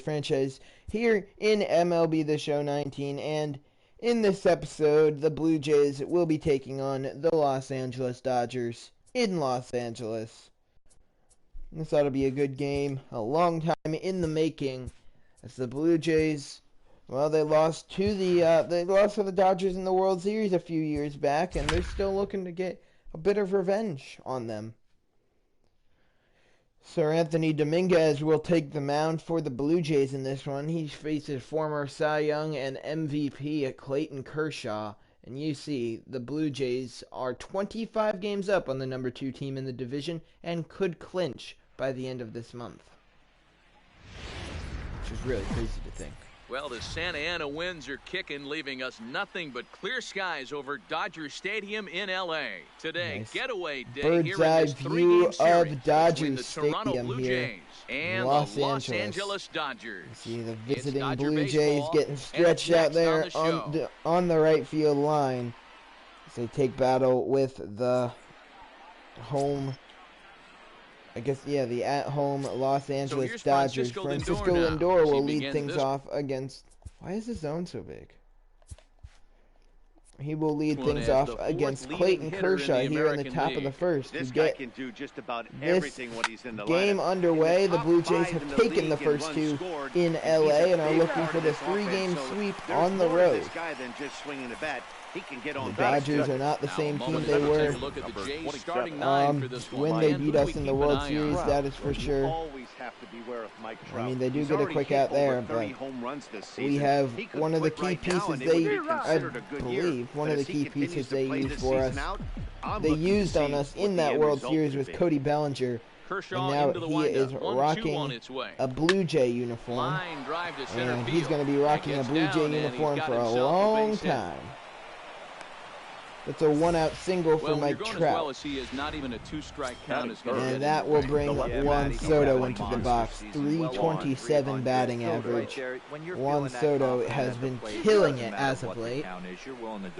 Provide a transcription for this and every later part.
franchise here in MLB The Show 19, and in this episode, the Blue Jays will be taking on the Los Angeles Dodgers in Los Angeles. This ought to be a good game, a long time in the making, as the Blue Jays, well, they lost to the Dodgers in the World Series a few years back, and they're still looking to get a bit of revenge on them. Sir Anthony Dominguez will take the mound for the Blue Jays in this one. He faces former Cy Young and MVP at Clayton Kershaw. And you see, the Blue Jays are 25 games up on the number 2 team in the division and could clinch by the end of this month. Which is really crazy to think. Well, the Santa Ana winds are kicking, leaving us nothing but clear skies over Dodger Stadium in L.A. Today, nice getaway day bird's eye view of Dodger Stadium here and Los the Los Angeles Dodgers. You see the visiting Blue Jays getting stretched out there on the right field line as they take battle with the home, I guess, yeah, the at-home Los Angeles Dodgers. Francisco Lindor will lead things off against... Why is the zone so big? He will lead things off against Clayton Kershaw here in the top of the first. This guy can do just about everything when he's in the game underway. The Blue Jays have taken the first 2 in L.A. and are looking for the 3-game sweep on the road. The Dodgers are not the same team they were when they beat us in the World Series, that is for sure. I mean, they do get a quick out there, but we have one of the key pieces I believe, one of the key pieces they used for us. They used on us in that World Series with Cody Bellinger. And now he is rocking a Blue Jay uniform, and he's going to be rocking a Blue Jay uniform for a long time. It's a 1-out single for Mike Trout. And that will bring Juan Soto into the box. 327 batting average. Juan Soto has been killing it as of late.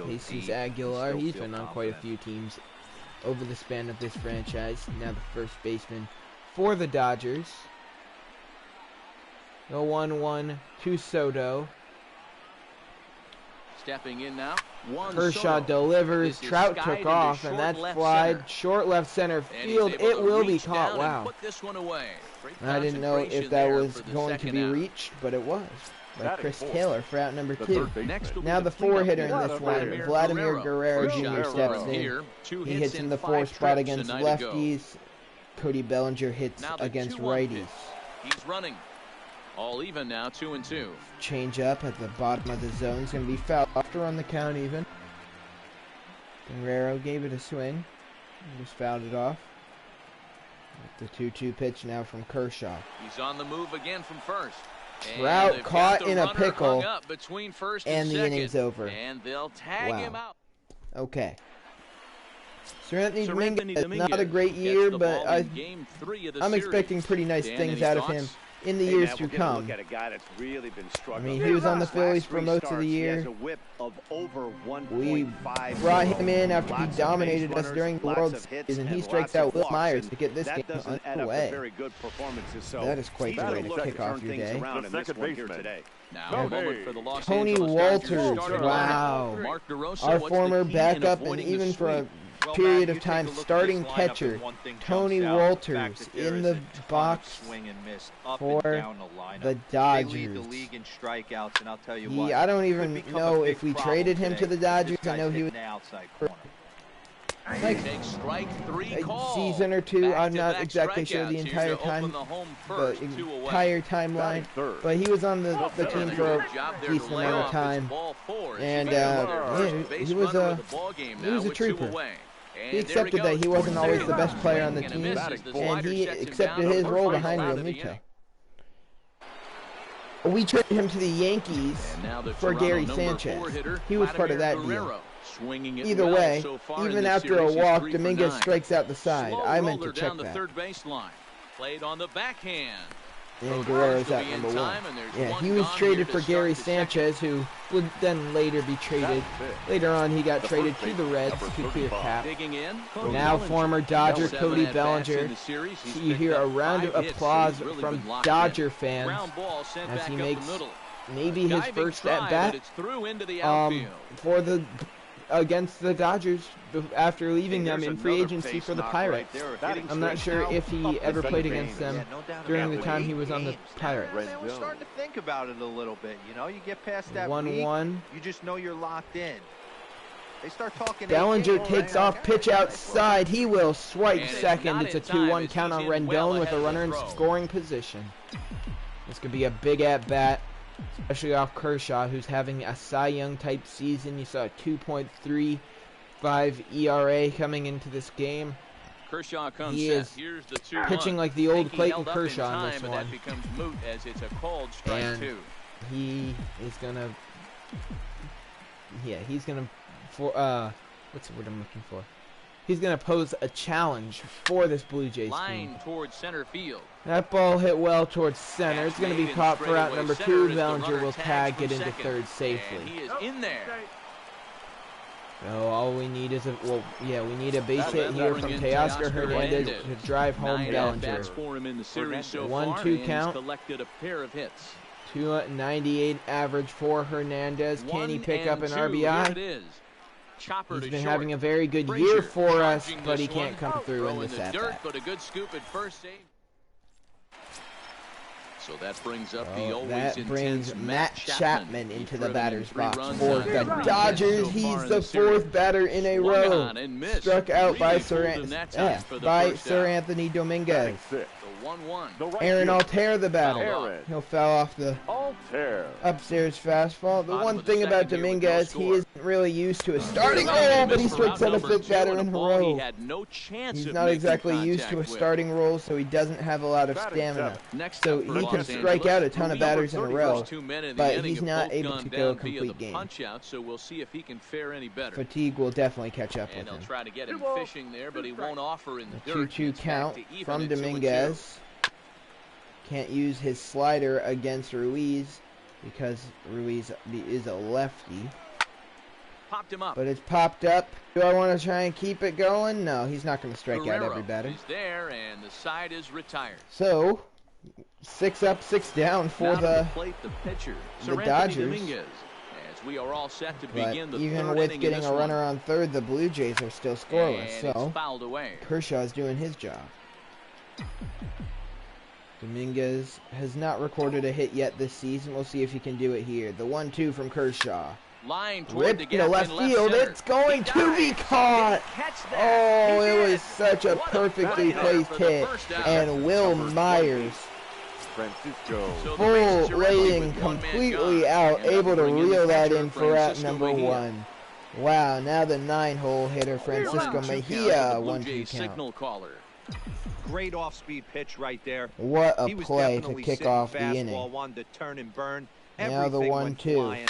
Jesus Aguilar, he's been on quite a few teams over the span of this franchise. Now the first baseman for the Dodgers. The 1-1 to Soto. Stepping in now. Kershaw delivers. Trout took off, and that's flied short left center field. It will be caught. Wow. I didn't know if that was going to be reached, but it was. By Chris Taylor for out number 2. Now the 4-hitter in this one, Vladimir Guerrero Jr. steps in. He hits in the 4th spot against lefties. Cody Bellinger hits against righties. He's running. All even now, 2-2. Change up at the bottom of the zone. It's going to be fouled off to run the count even. Guerrero gave it a swing. Just fouled it off. The 2-2 pitch now from Kershaw. He's on the move again from first. Trout caught in a pickle, and the inning's over. And they'll tag him out. Okay. Sir Anthony Dominguez, not a great year, but I'm expecting pretty nice things out of him in the years to come. I mean, he was on the Phillies for most of the year. We brought him in after he dominated us during the World Series, and he strikes out Will Myers to get this game underway. That is quite the way to kick off your day. Tony Walters, wow. Our former backup, and even for a period of time starting catcher, Tony Walters in the box for the Dodgers. I don't even know if we traded him to the Dodgers. I know he was like a season or 2. I'm not exactly sure the entire time, the entire timeline, but he was on the team for a decent amount of time, and he was a trooper. He accepted that he wasn't always the best player on the team, and he accepted his role behind Realmuto. We traded him to the Yankees for Gary Sanchez. He was part of that deal. Either way, even after a walk, Dominguez strikes out the side. I meant to check that. Played on the backhand. And Guerrero's at number 1. Yeah, he was traded for Gary Sanchez, who would then later be traded. Later on, he got traded to the Reds to clear cap. Now former Dodger Cody Bellinger. You hear a round of applause from Dodger fans as he makes maybe his first at-bat against the Dodgers after leaving them in free agency for the Pirates. I'm not sure if he ever played against them during the time he was on the Pirates. We're starting to think about it a little bit. You know, you get past that 1-1. you just know you're locked in. They start talking. Bellinger takes off, pitch outside. He will swipe second. It's a 2-1 count on Rendon with a runner in scoring position. This could be a big at-bat, especially off Kershaw, who's having a Cy Young type season. You saw a 2.35 ERA coming into this game. Kershaw comes he is pitching like the old Clayton Kershaw in this one. And he is gonna, he's gonna what's the word I'm looking for? He's going to pose a challenge for this Blue Jays team. Towards center field. That ball hit well towards center. It's going to be caught for out number 2. Bellinger will tag, get into third safely. He is in there. So all we need is we need a base hit here from Teoscar Hernandez to drive home Bellinger. 1-2 count. Collected a pair of hits. 298 average for Hernandez. Can he pick up an RBI? He's been having a very good year for us, but he can't come through in this at-bat. But a good scoop at first save. So that brings up the always that brings Matt Chapman into the batter's box for the on Dodgers. He's the 4th batter in a row. Struck out by Sir Anthony Dominguez. 1-1. Aaron Altair, the batter. He'll foul off the upstairs fastball. The one thing about Dominguez, he isn't really used to a starting role, but he strikes out a 5th batter in a row. He's not exactly used to a starting role, so he doesn't have a lot of stamina. So he can strike out a ton of batters in a row, but he's not able to go a complete game. So we'll see if he can fare any better. Fatigue will definitely catch up with him. They'll try to get him fishing there, but he won't offer in the 2-2 count from Dominguez. Can't use his slider against Ruiz because Ruiz is a lefty. Popped him up. But it's popped up. Do I want to try and keep it going? No, he's not going to strike out every batter. Is there, and the side is retired. So, 6 up, 6 down for the Dodgers. As we are all set to begin the even with getting a runner on third, the Blue Jays are still scoreless. So, Kershaw's doing his job. Dominguez has not recorded a hit yet this season. We'll see if he can do it here. The 1-2 from Kershaw. Ripped to left field. It's going to be caught. Oh, it was such a perfectly placed hit. And Will Myers, full laying completely out, able to reel that in for out number 1. Wow, now the 9-hole hitter, Francisco Mejia, 1-2 count. Great off-speed pitch right there. What a play to kick off the inning. To turn and burn. Now the 1-2.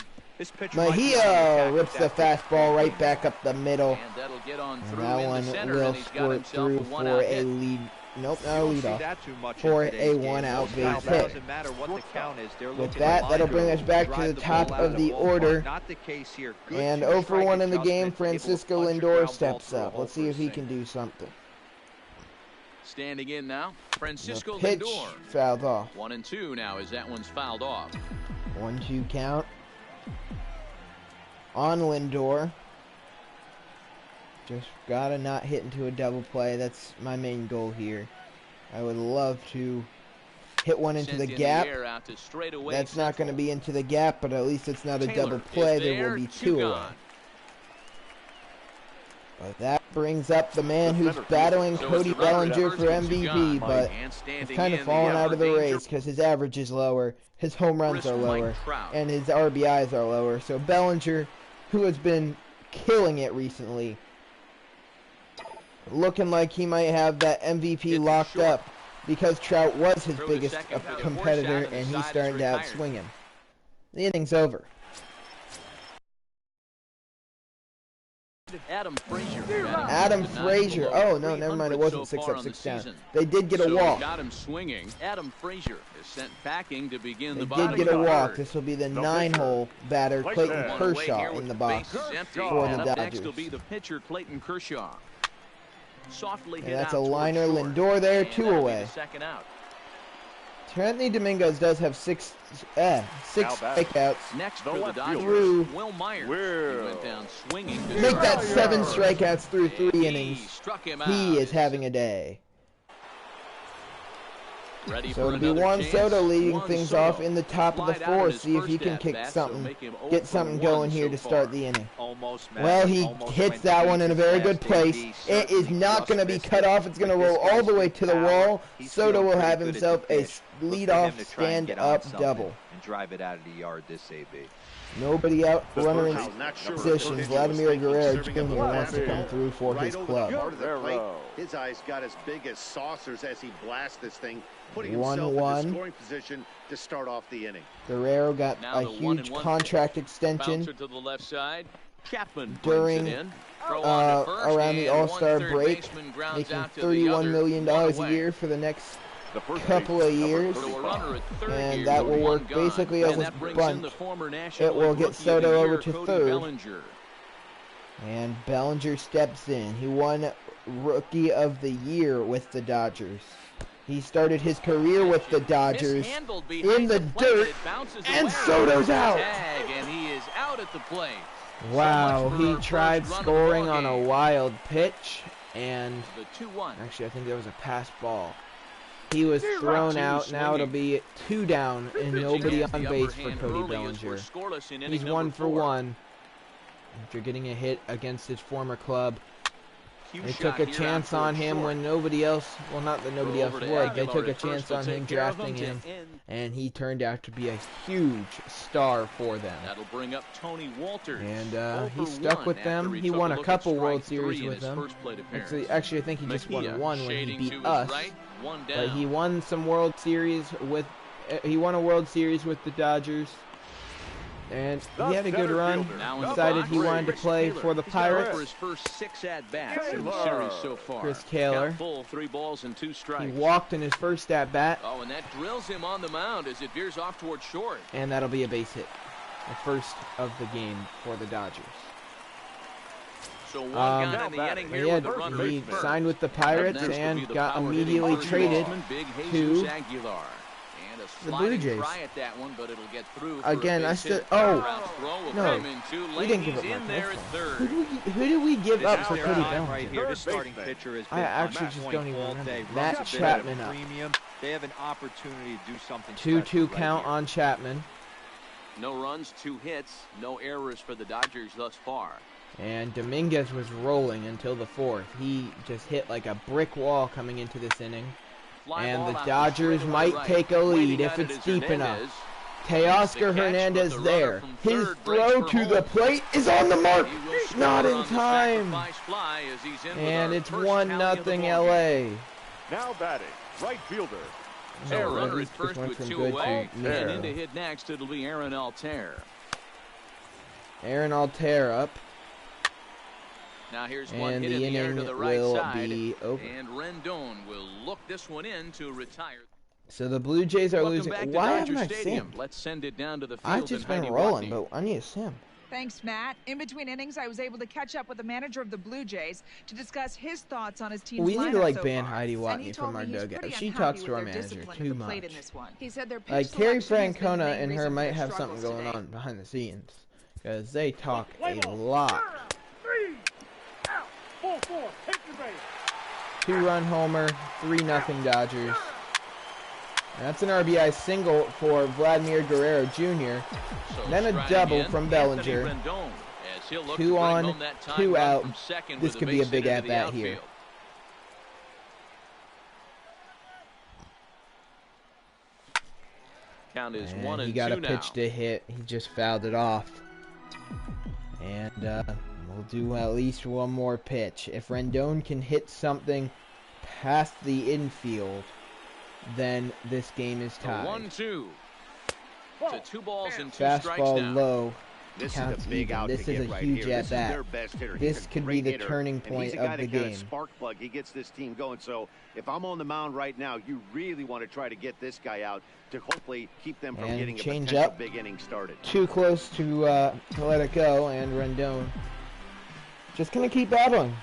Mejia rips the fastball right back up the middle. And that one will squirt through for a lead. Nope, not a lead off. For a 1-out base hit. With that, that'll bring us back to the top of the order. And 0 for 1 in the game, Francisco Lindor steps up. Let's see if he can do something. Standing in now, Francisco pitch Lindor. Fouled off. 1-2 now as that one's fouled off. 1-2 count on Lindor. Just gotta not hit into a double play. That's my main goal here. I would love to hit one into the gap. That's not going to be into the gap, but at least it's not a double play. There will be 2 away. But that brings up the man who's battling Cody Bellinger for MVP, but he's kind of fallen out of the race because his average is lower, his home runs are lower, and his RBIs are lower. So Bellinger, who has been killing it recently, looking like he might have that MVP locked up because Trout was his biggest competitor and he's starting to outswing him. The inning's over. Adam Frazier. Adam Frazier. Oh, no, never mind. It wasn't 6 up, 6 down. They did get a walk. Got him swinging. Adam Frazier is sent packing to begin They the bottom. did get a walk. This will be the 9-hole batter, Clayton Kershaw, in the box for the Dodgers. Next will be the pitcher, Clayton Kershaw. Softly hit that's out a liner. short. Lindor there, 2 away. Second out. Trenton Dominguez does have six strikeouts. Next for the Dodgers, Will Myers. He went down swinging. Make that 7 strikeouts through 3 innings. Struck him He out. is having a day. Ready So for it'll be Juan chance. Soto leading Juan things Soto. off in the top of the Flied out in 4th. his See if he first can kick at-bat, something, so make him 0 get for something 1 going here so to far. start the inning. Almost, man. Well, he Almost hits went that deep one in a his very last good place. AB. It is not Just going to be missed cut it. off. It's going to But this roll all guy's the way to the power. wall. He's Soto feeling will pretty have good at himself the a pitch. Look for leadoff him to try and get on stand-up something double. and drive it out of the yard this AB. Nobody out, runner in Not sure position. what Vladimir Guerrero Jr. serving up wants to the come through for right his over club. the heart of the plate. His eyes got as big as saucers as he blasts this thing, putting himself in 1-1. the scoring position to start off the inning. Guerrero got Now a the huge 1-1 contract extension Bouncer to the left side. Chapman during brings it in. Throw on to first, around the and All-Star one third break, baseman grounds making out to the $31 other, million one a away. year for the next couple of years. So a runner at third And here that with will one work gone. basically as And a that brings bunt. in the former National It will League get Rookie of the Soto over Year, to Cody third. Bellinger. And Bellinger steps in. He won Rookie of the Year with the Dodgers. He started his career with the Dodgers Mishandled in behind the plate, dirt, it bounces and away. Soto's out. Tag, and he is out at the plate. Wow, So much for he our tried first run of the scoring ball on a game. wild pitch, and The 2-1. actually I think that was a pass ball. He was thrown Two out. Now it'll swinging. be 2 down and nobody Has the on upper base for hand Cody early as we're Bellinger. scoreless in inning He's number 1 for 4. 1 after getting a hit against his former club. Cue They shot took a here chance out on towards him short. when nobody else, well, not that nobody Throw else over to would. They Aguilar took a at first. chance They'll on him, take care of drafting to him, end. and he turned out to be a huge star for them. That'll bring up Tony Walters. And 0 he for stuck 1 with after them. He took won a look at couple strike World 3 Series in with his them. first plate appearance. Actually, I think he just Mejia won one when he shading beat to his us. right, one But down. he won some World Series with. He won a World Series with the Dodgers, and he had a good run. Now in the Decided box, he wanted to Chris play Taylor. for the He's got for Pirates. his first 6 at-bats in the series so far. Chris Taylor. Count full, 3 balls and 2 strikes. He walked in his first at bat, Oh, and that drills him on the mound as it veers off toward short. and that'll be a base hit, the first of the game for the Dodgers. So one guy in the inning here He, with the runner he at first. signed with the Up Pirates next will be and the got power-hitting immediately first traded baseman, Big to Jesus Aguilar. And a the Blue sliding Jays. try at that one, but it'll get through. For Again, a I base still. hit. Oh, Turnaround throw will no. come in too We late. didn't give He's up my in there at first third. who did we give up for Their Cody time Bellinger? right here. This starting pitcher has been I on actually that just point don't even all remember. day. Matt Runs a bit at a Chapman up. premium. They have an opportunity to do something 2-2 special right count here. on Chapman, No runs, 2 hits, no errors for the Dodgers thus far. and Dominguez was rolling until the 4th. He just hit like a brick wall coming into this inning. Fly And ball the out Dodgers straightaway might right. take a lead Waiting if on it it's is deep enough. Hernandez. Teoscar The catch, Hernandez but the there. runner from His third breaks throw for to home. the plate is on the mark. He will score Not in on the time. sacrifice fly as he's in with And our it's first 1-0 tally of the ball game. LA. Now batting, right fielder. So Aaron. runner This at first went with from 2 good away, to and narrow. in to hit next it'll be Aaron Altair. Aaron Altair up, Now here's one and hit the in the air to inning the right will side, be over. and Rendon will look this one in to retire. So the Blue Jays are Welcome losing. back to Why Dodger haven't I Stadium. simmed? Let's send it down to the field. I've just and been Heidi rolling, Watney. but I need a sim. Thanks, Matt. In between innings, I was able to catch up with the manager of the Blue Jays to discuss his thoughts on his team's We need to lineup so ban far. Heidi And Watney he from told our me he's dugout. pretty She unhappy talks to with our their manager discipline too at the plate much. in this one. He said their pitch Like Terry selection has been the Francona main and her reason for might their have something struggles going today. on behind the scenes, because they talk a lot. 2-run homer, 3-0 Dodgers. And that's an RBI single for Vladimir Guerrero Jr. So Then a striking double in, from Anthony Bellinger. Rendon, as he'll look 2 to bring on, home that tying 2 run out. from second This with could a be a base big hit into the at-bat here. outfield. Count is And 1 he and got 2 a now. pitch to hit. He just fouled it off. And we'll do at least one more pitch. If Rendon can hit something past the infield, then this game is tied. 1-2. To 2 balls and 2 strikes Fastball now. low. This counts is the big even. out This to is get a right huge here. This is at-bat. their best hitter. This He's a could be great the hitter, turning and point he's a guy of the that got a game. spark plug. He gets this team going. So if I'm on the mound right now, you really want to try to get this guy out to hopefully keep them from And getting a change potential up. big inning started. Too close to let it go, and Rendon just gonna keep battling.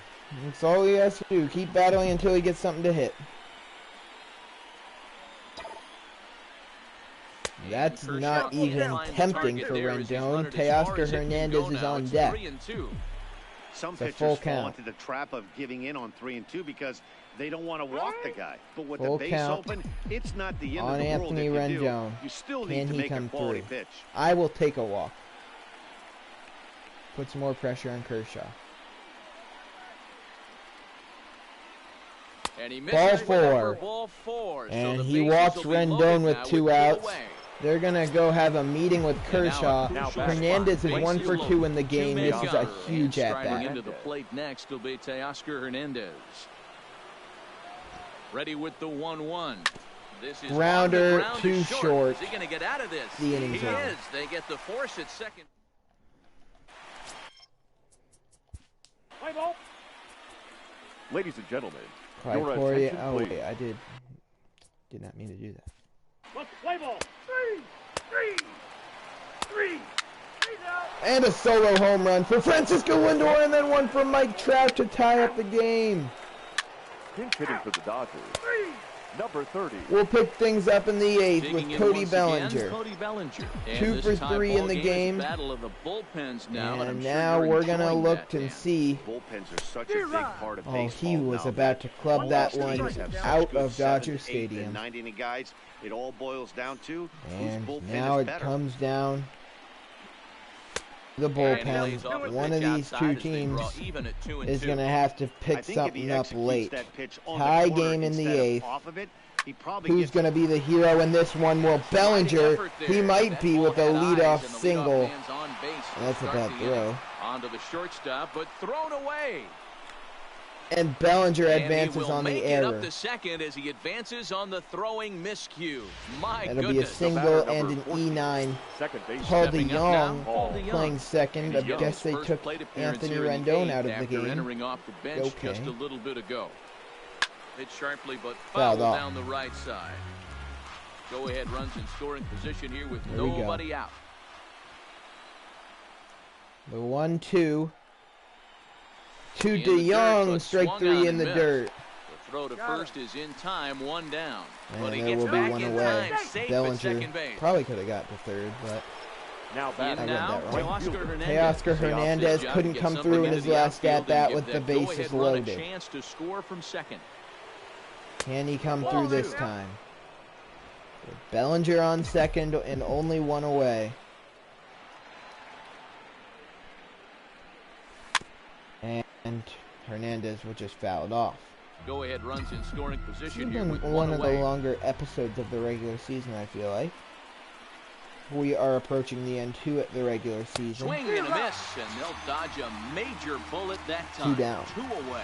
That's all he has to do. Keep battling until he gets something to hit. That's not even tempting for Rendon. Teoscar Hernandez is on deck. Some It's a pitchers full fall count. into the trap of giving in on 3-2 because they don't want to walk the guy. But with Full the base count open, it's not the end on of the world Anthony if you Rendon. do. You still Can need to he make a come quality through? pitch. I will take a walk. Put some more pressure on Kershaw. And he Ball misses four. ball four. And so he walks Rendon with 2 outs. They're going to go have a meeting with Kershaw. Hernandez is 1 for 2 in the game. This is a huge at-bat. Into the plate next will be Teoscar Hernandez. Ready with the 1-1. This is Grounder on the ground too to short. Is he going to get out of this? The inning's he over. is. They get the force at second. Play ball. Ladies and gentlemen, Clyde your Poirier. attention, Oh, please. wait, I did not mean to do that. Let's play ball. Three now. And a solo home run for Francisco Lindor, and then one for Mike Trout to tie up the game. Pinch hitting for the Dodgers. Number 30. We'll pick things up in the 8th with Digging in Cody once Bellinger. again, Cody Bellinger. And 2 this for tie 3 ball in the is game. Battle of the bullpens now, and I'm And sure now you're we're going to enjoying look that, and Dan. see. Bullpens are such a big part of Oh, baseball. he was now. about to club that Most one teams have such out good of 7th, Dodger 8th, and Stadium. 9th inning guys. It all boils down to And whose bullpen now is it better. comes down the And lays bullpen. off a One of pitch these outside two as they teams draw even at 2-2. is going to have to I pick think if he something up executes late. that pitch on the Tie corner game in the instead of 8th. off of it, he probably Who's gets going to be the hero in this one? Well, Bellinger, he might be with a leadoff single. That's a bad throw. Onto the shortstop, but thrown away. And Bellinger And advances he will on the make it up error. to second as he advances on the throwing miscue. My That'll be a goodness. single batter and an number 14, E9. Second base. Paul Stepping up DeYoung now, Paul DeYoung. playing second. I And Young's guess they first took plate appearance Anthony here in the Rendon 8th out of the after game. entering off the bench Okay. just a little bit ago. Hit sharply, but Fouled foul off. down the right side. Go ahead runs in scoring position here with There we go. nobody out. The 1-2. To In the dirt, DeYoung, but strike swung 3 on in and the missed. dirt. The throw to first is in time, 1 down. And But he there gets will be back 1 in away. time, safe at Bellinger second base. probably could have got to third, but Now In batting. read now, that wrong. Teoscar Hernandez. Teoscar Hernandez Good job couldn't to get come something through in into his the last outfield and at-bat give with the that bases go-ahead run a loaded. chance to score from second. Can he come through this time? With Bellinger on second and only 1 away. And Hernandez was just fouled off. Go ahead runs in scoring This has position here been with one one of away. the longer episodes of the regular season, I feel like. We are approaching the end to the regular season. Swing and a miss, and they'll dodge a major bullet that time. 2 down. 2 away.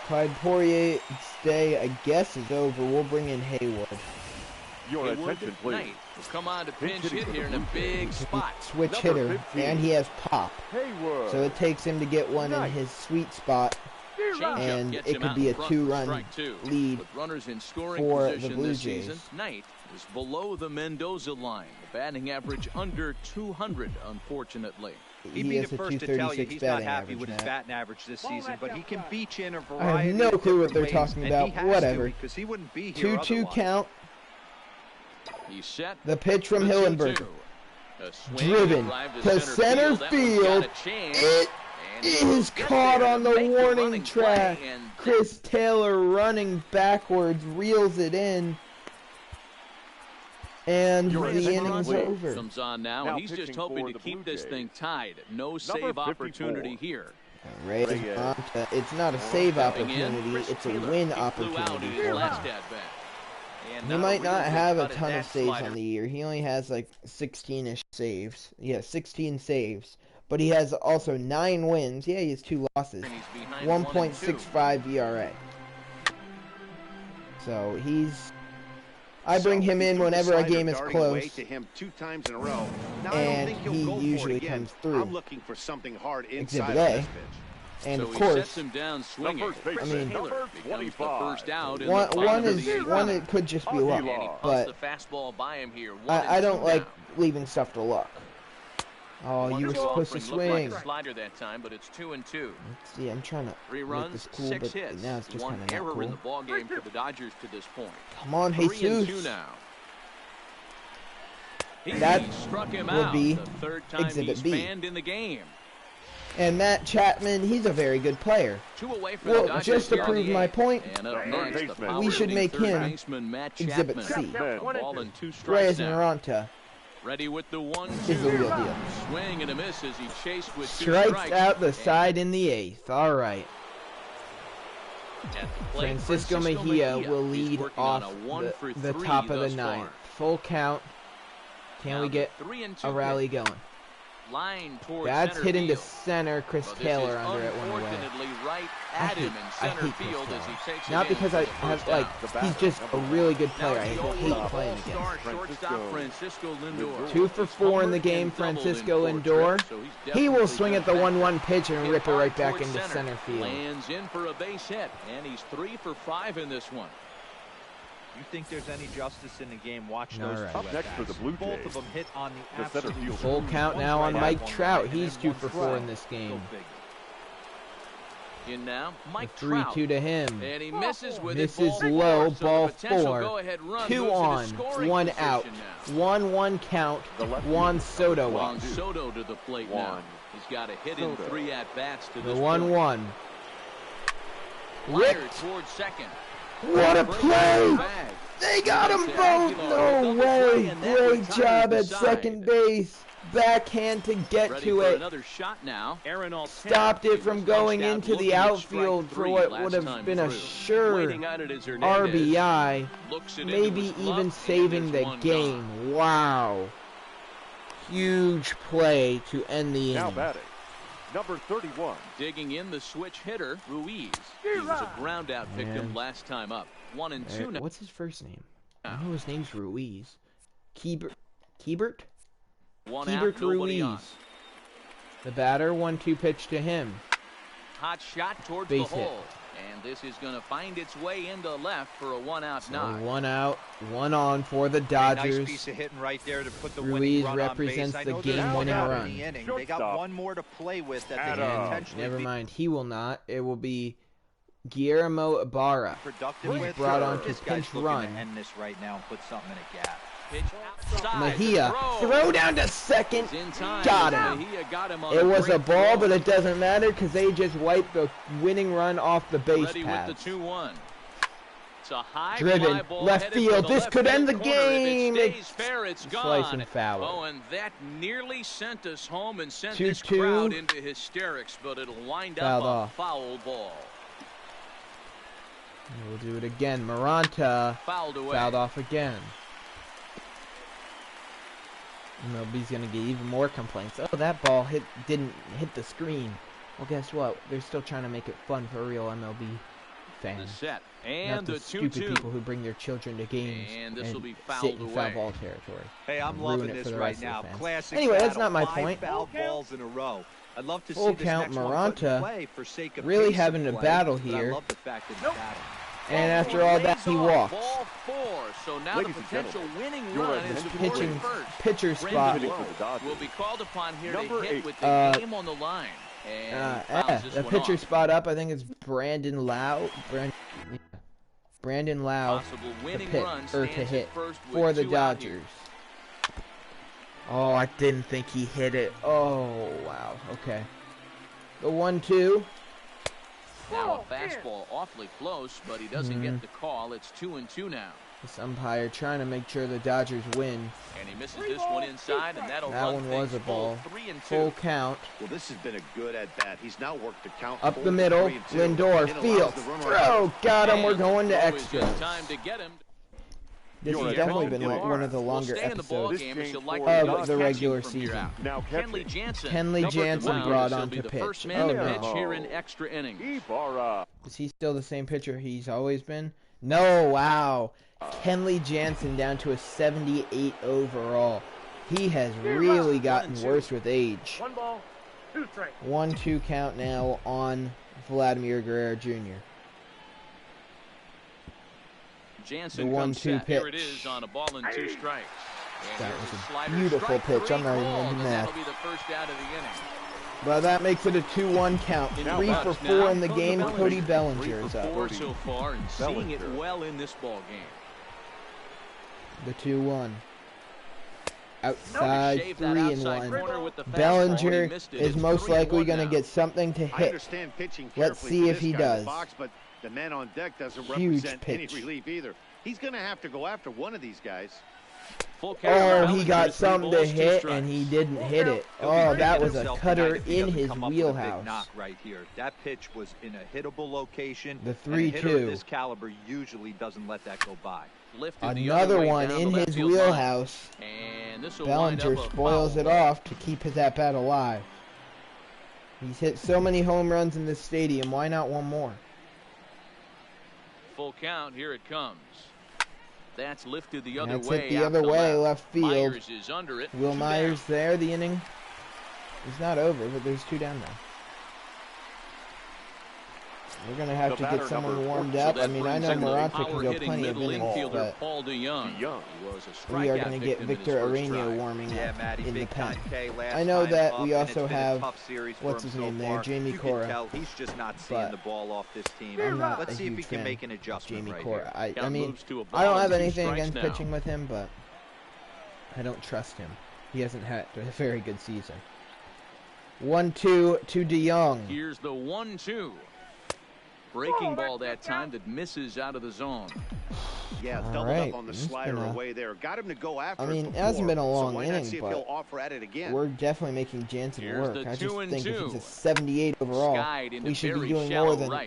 Clyde Poirier's day, I guess, is over. We'll bring in Hayward. Your Hayward attention, please. Knight will come on to Pinch pinch hitting hit for the here in a Blue big Jays. spot. Switch Number hitter, 15. and he has pop. Hayward. So it takes him to get one in Knight. his sweet spot. Changeup And gets it him could out be in a front 2-run for strike 2. lead With runners in scoring for the position Blue this Jays. season, Knight is below the Mendoza line. The batting average under 200, unfortunately. He'd He be has the a first to tell you 236 he's not batting happy average, with his Matt. batting average this season, but he can beat you in a I variety have no of clue what different they're ways, talking and about. he has Whatever. to, because he wouldn't be here 2-2 otherwise. count. He's set. The pitch from The 2-2. Hillenberger. A swing Driven drive to center That one's field. got a chance. It And he will is get caught there on to the make warning running track. play, and Chris Taylor running backwards reels it in. And Your the attention, inning's please. over. comes on now, Now and he's just pitching hoping for to the keep Blue this thing Jays. tied. No Number save 54. opportunity here. Reyes Reyes. on to- it's not a save Stepping in, opportunity, Chris it's a Taylor. win He flew out opportunity in his for him. last at bat. And He not a might real not good have a cut at ton that of saves slider. on the year. He only has like 16-ish saves. Yeah, 16 saves. But he has also 9 wins. Yeah, he has 2 losses. And he's behind 1 and 2. 1.65 ERA. So he's I bring him in whenever a game is Darting close. away to him 2 times in a row. Now, I don't And think he'll he go for it usually again. comes through. I'm looking for something hard Exhibit inside A. of this pitch. And So of he course, sets him down swinging. I mean, Taylor becomes the first out in the one bottom of is the 8th one inning. it could just be And he luck, And he pumps but the fastball by him here. I don't 1-2 like now. leaving stuff to luck. Oh, you were supposed to Offering looked like swing. a slider that time, but it's 2-2. Let's see, I'm trying to 3 make runs, this cool, 6 but hits. now it's just One kind of not error in the cool. ball game for the Dodgers to this point. Come on, 3-2 Jesus. now. That He struck him would out. be The third time Exhibit he's B. fanned in the game. And Matt Chapman, he's a very good player. 2 away for the Well, Dodgers just to here in prove the my 8th. point, And up the next, third the baseman. We should power-hitting make third him baseman Matt Exhibit Chapman. C. A ball and 2 strikes Reyes now. Maranta Ready with the 1-2. is the real deal. Swing and a miss as he chased with 2 Strikes strikes. out the And side in the 8th. All right. at the plate, Francisco Mejia will He's lead working on off a 1 for the 3 top of the thus far. 9th. Full count. Can Now we get 3-2 a rally pitch. going? Line towards That's center hit into field. center. Chris Well, this Taylor is under it one away. unfortunately right at him in I center hate Chris field as he Taylor. takes it Not in because for I the have first like down. he's just a really good Now player. I the hate old playing all-star against. shortstop Francisco Lindor. 2 for 4 in the game, Francisco Lindor. He will swing at the 1-1 pitch and rip it right back into center field. Lands in for a base hit, and he's 3 for 5 in this one. You think there's any justice in the game? Watch All those right. two Up next for the at-bats. Blue Both Jays, of them hit on the the center absolute fielder. Full count One's now on right Mike on, Trout. and He's then 2 one's for 4 right. in this Go game. figure. In now, Mike 3-2 Trout. to him. And he misses with Misses it. low, So ball the potential 4. go-ahead run 2 moves into on, scoring 1 position out. now. 1-1 count. Juan Soto Juan up. Soto to the plate now. Juan He's got a hit in Soto. 3 at-bats to The this 1-1. point. Liner Ripped. towards second. What a play! Bag. They got him It's both! Aguilar. No Double way! play, and that Great retires job the at side. second base. Backhand to get Ready to for it. another shot now. Aaron Altherr. Stopped He it was from punched going out into looking the at outfield strike for 3 what last would have time been a through. sure Waiting on it is Hernandez. RBI. Looks it into Maybe his glove, even and saving there's the one game. gone. Wow. Huge play to end the Now inning. batting, number 31. Digging in the switch hitter, Ruiz. He was a ground out victim Man. last time up. 1-2 now. What's his first name? I know his name's Ruiz. Keibert? One out, Keibert nobody Ruiz. on. The batter, 1-2 pitch to him. Hot shot towards Base the hit. hole. And this is going to find its way into left for a 1-out So knock. 1 out, 1 on for the Nice Dodgers. piece of hitting right there to put the Ruiz winning run represents on base. the I know there's game-winning one out run. in the inning. They Shortstop. got one more to play with that they Adam. can And potentially never be mind, he will not. It will be Guillermo Ibarra. productive He's with. brought on to This guy's pinch looking run. to end this right now and put something in a gap. Pitch outside. Mejia, throw down to second. It's in time. Got him. Mejia got him on It was great a ball, throw. but it doesn't matter because they just wiped the winning run off the base Ready path. with the 2-1. It's a high Driven, fly ball left headed field. for the This could left end the field corner. game. If it stays It's fair, it's slicing gone. foul. Oh, and that nearly sent us home and sent 2-2. this crowd into hysterics, but it'll wind Fouled up a off. foul ball. We'll do it again. Maranta Fouled away. fouled off again. MLB's gonna get even more complaints. Oh, that ball didn't hit the screen. Well, guess what? They're still trying to make it fun for real MLB The fans. set. Not And the the stupid 2-2. people who bring their children to games And this will be fouled sit in foul away. ball territory. Hey, I'm Ruin loving it this for the right rest of the now. fans. Classic Anyway, that's battle. not my 5 point. foul balls in a row. I'd love to Full see this count, next one put in Maranta play for sake of really pace of having to play, battle but I here. love the fact that he's battling. And after all that, he walked. Ball 4. So now Ladies the and potential gentlemen, winning your run is administrative scoring Pitching first. pitcher spot. Hitting for the Dodgers. Will be called upon here Number to hit 8. with the game on the line. And fouls this The one pitcher off. spot up, I think it's Brandon Lau. Brandon Lau Possible to winning pitch run or to stands hit at first with for the 2 out here. Dodgers. Oh, I didn't think he hit it. Oh, wow. Okay. The 1-2. Now a fastball awfully close, but he doesn't get the call. It's 2-2 now. This umpire trying to make sure the Dodgers win. And he misses this one inside, and that'll That run one was things a ball. full 3-2. Full count. Well, this has been a good at-bat. He's now worked the count Up full the to middle. 3-2. Lindor, It allows field. the runner Throw. Got him. We're And going to throw is extras. just time to get him. This You're has at definitely home, been Ibarra. one of the Will longer stay in the ball episodes game, This as you'll game likely for of notice the catching regular from here season. out. Now Kenley catching, Jansen. Kenley number Jansen 12, brought he'll on be to the pitch. first man Oh, to no. pitch here in extra innings. Ibarra. Is he still the same pitcher he's always been? No, wow. Kenley Jansen down to a 78 overall. He has really gotten worse with age. 1 ball, 2 strikes. 1-2 count now on Vladimir Guerrero Jr. Jansen The comes 1-2 set. Here it pitch. is on a ball and 2 strikes. And That here's was a slider, beautiful strike pitch. 3 I'm not even called, gonna do and math. that'll be the first out of the inning. But that makes it a 2-1 count. In 3 for touch 4 now, in the game. Cody Bellinger 3 is for up. 4 so far, and seeing it Bellinger. well in this ball game. The 2-1. Outside Shave that 3 outside and corner 1. with the fastball. Bellinger He missed it. is It's most 3-1 likely going to now. get something to I hit. understand pitching Let's carefully see for if this he guy in does. the box, but the man on deck doesn't Huge represent any pitch. relief either. He's going to have to go after one of these guys. Full count. Oh, he Bellinger, got 3 something to balls, 2 hit, strikes. and he didn't hit it. He'll be Oh, trying to that get was a himself cutter tonight if he in doesn't his come up with a big wheelhouse. knock right here. That pitch was in a hittable location. The and a hitter 3-2. of this caliber usually doesn't let that go by. Lifted the Another other way one down in the left his field line. wheelhouse. And this will wind Bellinger up a spoils foul it ball. off to keep his at-bat alive. He's hit so many home runs in this stadium. Why not one more? Full count. Here it comes. That's lifted the other That's way. hit the out other to way, left field. Myers is under it. Will 2 Myers down. there, the inning? It's not over, but there's 2 down now. We're going to have The to get batter, someone number warmed 14. up. So I that mean, I brings know in the Morata can go power-hitting plenty of middle innings, infielder but Paul DeYoung. DeYoung. He was a we are strikeout going to get victim in his Victor first Arena drive. warming Yeah, up Matty, in the big pen. time K last I know time that up, we and also it's been a have, tough series for what's him his so name there, far. Jamie You Cora. can tell he's just not seeing But the ball off this team. I'm not Let's a see if he huge can fan make an of adjustment Jamie right Cora. here. I Count mean, moves to a I don't ball have and 2 anything strikes against now. pitching with him, but I don't trust him. He hasn't had a very good season. 1-2 to DeYoung. Here's the 1-2. Breaking ball that time that misses out of the zone. Yeah, All doubled right, up on the he's slider gonna- away there. Got him to go after I mean, it it hasn't before, been a long so why inning, not see if but he'll offer at it again? we're definitely making Jansen Here's work. the I just think if 2-2. he's a 78 overall, Skied into we should be very doing shallow more than right.